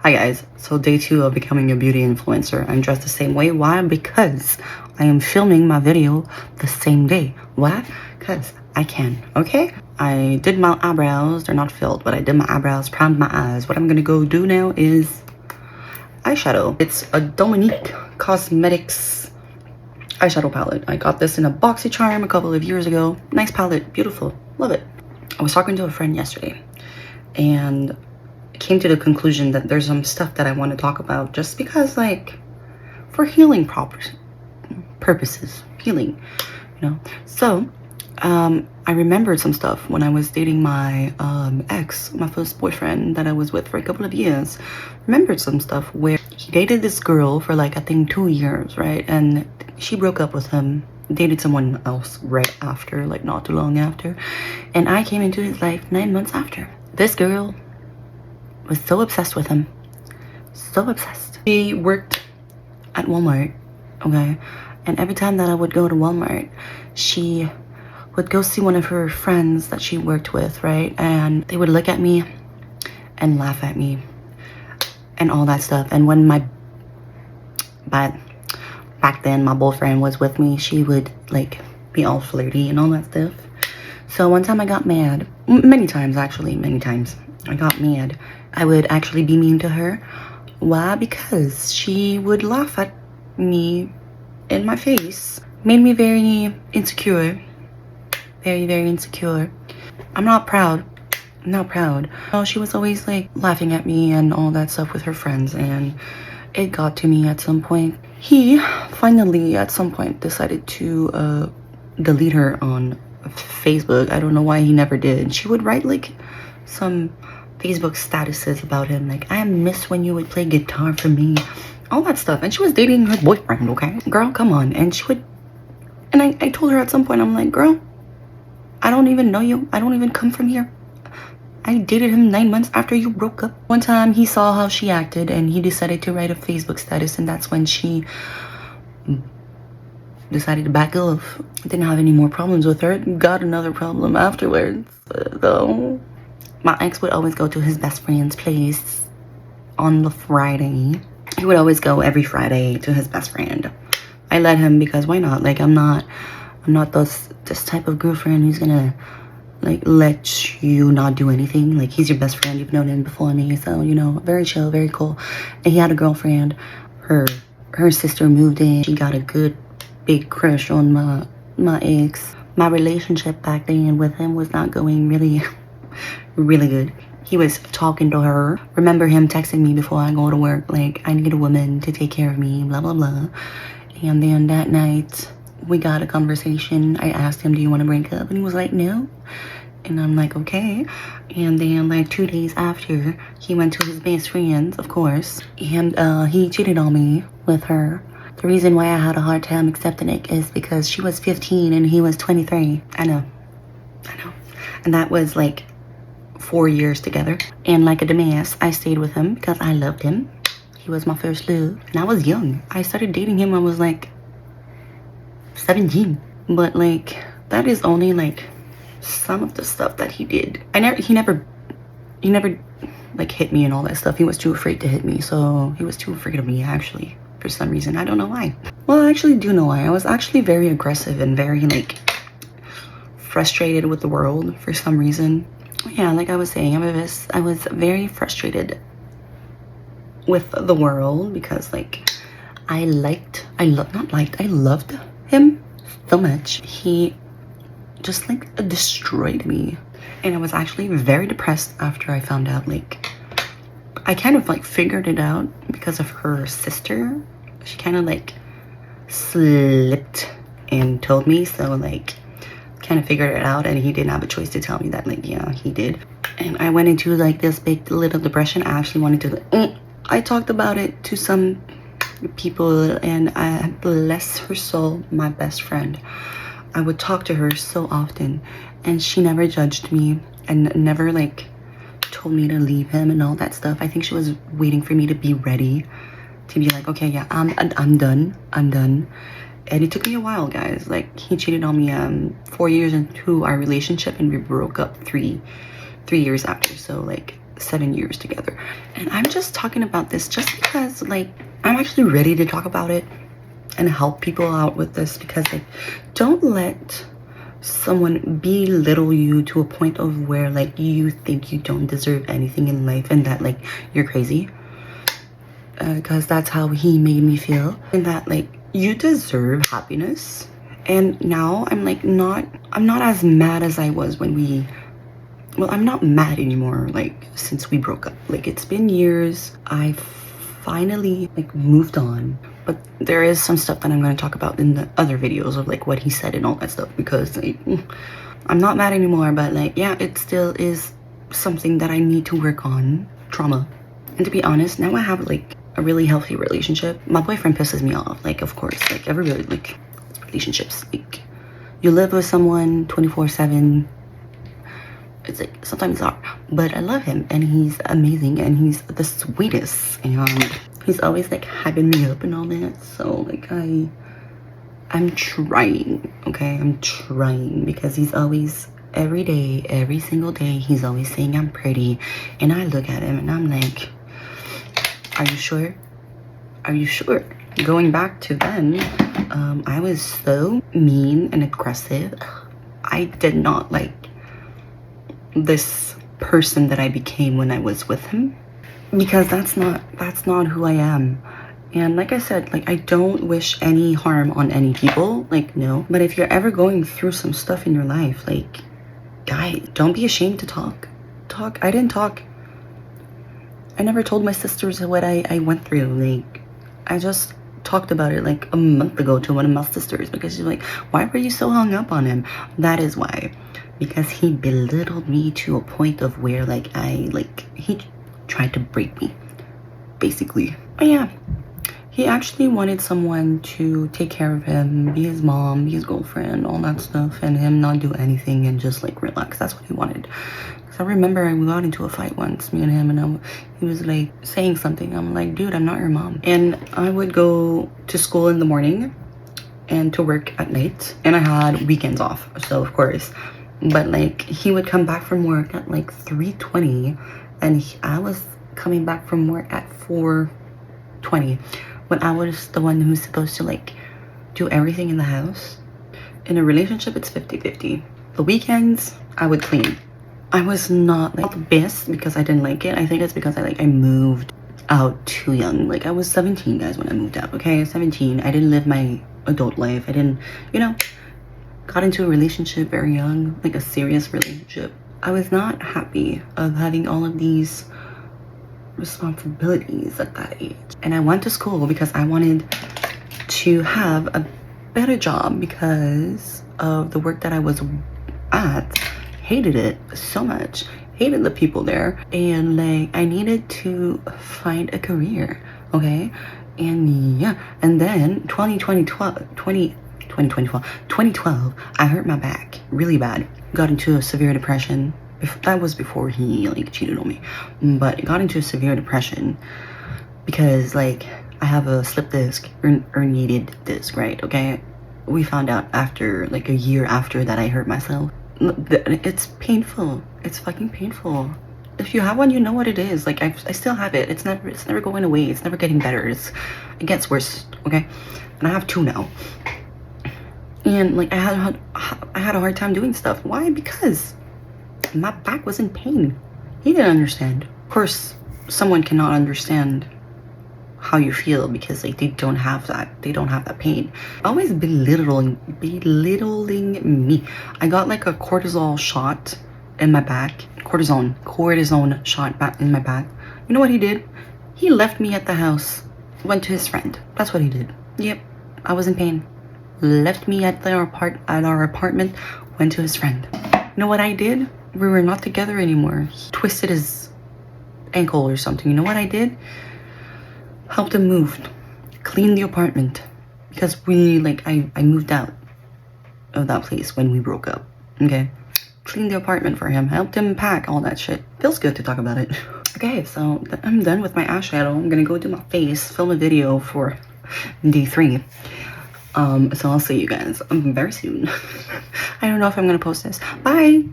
Hi guys, so day 2 of becoming a beauty influencer. I'm dressed the same way. Why? Because I am filming my video the same day. Why? Because I can, okay? I did my eyebrows. They're not filled, but I did my eyebrows, primed my eyes. What I'm gonna go do now is eyeshadow. It's a Dominique Cosmetics eyeshadow palette. I got this in a BoxyCharm a couple of years ago. Nice palette, beautiful, love it. I was talking to a friend yesterday and came to the conclusion that there's some stuff that I want to talk about just because, like, for healing purposes, healing, you know. So I remembered some stuff when I was dating my ex, my first boyfriend that I was with for a couple of years. Remembered some stuff where he dated this girl for, like, I think 2 years, right? And she broke up with him, dated someone else right after, like not too long after, and I came into his life 9 months after. This girl was so obsessed with him, so obsessed. She worked at Walmart, okay, and every time that I would go to Walmart, she would go see one of her friends that she worked with, right? And they would look at me and laugh at me and all that stuff. And when back then my boyfriend was with me, she would like be all flirty and all that stuff. So one time I got mad, many times I got mad. I would actually be mean to her. Why? Because she would laugh at me in my face. Made me very insecure. Very, very insecure. I'm not proud. Oh, she was always like laughing at me and all that stuff with her friends, and it got to me at some point. He finally at some point decided to delete her on Facebook. I don't know why he never did. She would write like some Facebook statuses about him, like, I miss when you would play guitar for me, all that stuff. And she was dating her boyfriend, okay? Girl, come on. And she would, and I told her at some point, I'm like, girl, I don't even know you. I don't even come from here. I dated him 9 months after you broke up. One time he saw how she acted and he decided to write a Facebook status, and that's when she decided to back off. Didn't have any more problems with her. Got another problem afterwards, though. My ex would always go to his best friend's place on the Friday. He would always go every Friday to his best friend. I let him because why not? Like, I'm not this type of girlfriend who's gonna like let you not do anything. Like, he's your best friend, you've known him before me, so you know, very chill, very cool. And he had a girlfriend. Her sister moved in. She got a good big crush on my ex. My relationship back then with him was not going really good. He was talking to her. Remember him texting me before I go to work, like, I need a woman to take care of me, blah blah blah. And then that night we got a conversation. I asked him, do you want to break up? And he was like, no. And I'm like, okay. And then like 2 days after, he went to his best friend's, of course, and he cheated on me with her. The reason why I had a hard time accepting it is because she was 15 and he was 23. I know. And that was like 4 years together. And like a dumbass, I stayed with him because I loved him. He was my first love. And I was young. I started dating him when I was like 17. But like, that is only like some of the stuff that he did. He never like hit me and all that stuff. He was too afraid to hit me. So he was too afraid of me, actually, for some reason. I don't know why. Well, I actually do know why. I was actually very aggressive and very like frustrated with the world for some reason. Yeah, like I was saying, I was very frustrated with the world because like I loved him so much. He just like destroyed me, and I was actually very depressed after I found out. Like, I kind of like figured it out because of her sister. She kind of like slipped and told me, so like kind of figured it out, and he didn't have a choice to tell me that, like, yeah, he did. And I went into like this big little depression. I actually wanted to I talked about it to some people, and I bless her soul, my best friend, I would talk to her so often, and she never judged me and never like told me to leave him and all that stuff. I think she was waiting for me to be ready to be like, okay, yeah, I'm done. And it took me a while, guys. Like, he cheated on me 4 years into our relationship, and we broke up three years after. So like 7 years together. And I'm just talking about this just because like I'm actually ready to talk about it and help people out with this, because like don't let someone belittle you to a point of where like you think you don't deserve anything in life and that like you're crazy, because that's how he made me feel, and that like you deserve happiness. And now I'm like I'm not as mad as I was when we, well, I'm not mad anymore like since we broke up. Like it's been years. I finally like moved on, but there is some stuff that I'm going to talk about in the other videos of like what he said and all that stuff, because like I'm not mad anymore, but like yeah, it still is something that I need to work on. Trauma. And to be honest, now I have like a really healthy relationship. My boyfriend pisses me off, like of course, like everybody, like relationships, like you live with someone 24/7. It's like sometimes it's hard, but I love him and he's amazing and he's the sweetest, and he's always like hyping me up and all that. So like I'm trying, okay, I'm trying, because he's always, every day, every single day, he's always saying I'm pretty, and I look at him and I'm like, are you sure? Are you sure? Going back to then, I was so mean and aggressive. I did not like this person that I became when I was with him, because that's not who I am. And like I said, like I don't wish any harm on any people, like no, but if you're ever going through some stuff in your life, like guys, don't be ashamed to talk. I didn't talk. I never told my sisters what I went through. Like I just talked about it like a month ago to one of my sisters, because she's like, why were you so hung up on him? That is why, because he belittled me to a point of where like he tried to break me basically. But yeah, he actually wanted someone to take care of him, be his mom, be his girlfriend, all that stuff, and him not do anything and just like relax. That's what he wanted. So I remember I got into a fight once, me and him, and he was like saying something. I'm like, dude, I'm not your mom. And I would go to school in the morning and to work at night, and I had weekends off, so of course. But like he would come back from work at like 3:20, and I was coming back from work at 4:20, when I was the one who's supposed to like do everything in the house. In a relationship, it's 50-50. The weekends, I would clean. I was not like the best because I didn't like it. I think it's because I moved out too young. Like I was 17, guys, when I moved out, okay? 17. I didn't live my adult life. I didn't, got into a relationship very young, like a serious relationship. I was not happy of having all of these responsibilities at that age. And I went to school because I wanted to have a better job because of the work that I was at. Hated it so much, hated the people there, and like I needed to find a career, okay? And yeah, and then 2012, I hurt my back really bad, got into a severe depression. That was before he like cheated on me, but got into a severe depression because like I have a slip disc, herniated disc, right? Okay, we found out after like a year after that I hurt myself. It's painful. It's fucking painful. If you have one, you know what it is. Like I still have it. It's never going away. It's never getting better. It gets worse, okay? And I have 2 now. And like I had a hard time doing stuff. Why? Because my back was in pain. He didn't understand. Of course, someone cannot understand how you feel because like they don't have that pain. Always belittling me. I got like a cortisol shot in my back. Cortisone shot back in my back. You know what he did? He left me at the house, went to his friend. That's what he did. Yep, I was in pain. Left me at our apartment, went to his friend. You know what I did? We were not together anymore. He twisted his ankle or something. You know what I did? Helped him move, cleaned the apartment, because I moved out of that place when we broke up, okay? Cleaned the apartment for him, helped him pack, all that shit. Feels good to talk about it. Okay, so I'm done with my eyeshadow. I'm gonna go do my face, film a video for day 3. So I'll see you guys very soon. I don't know if I'm gonna post this. Bye!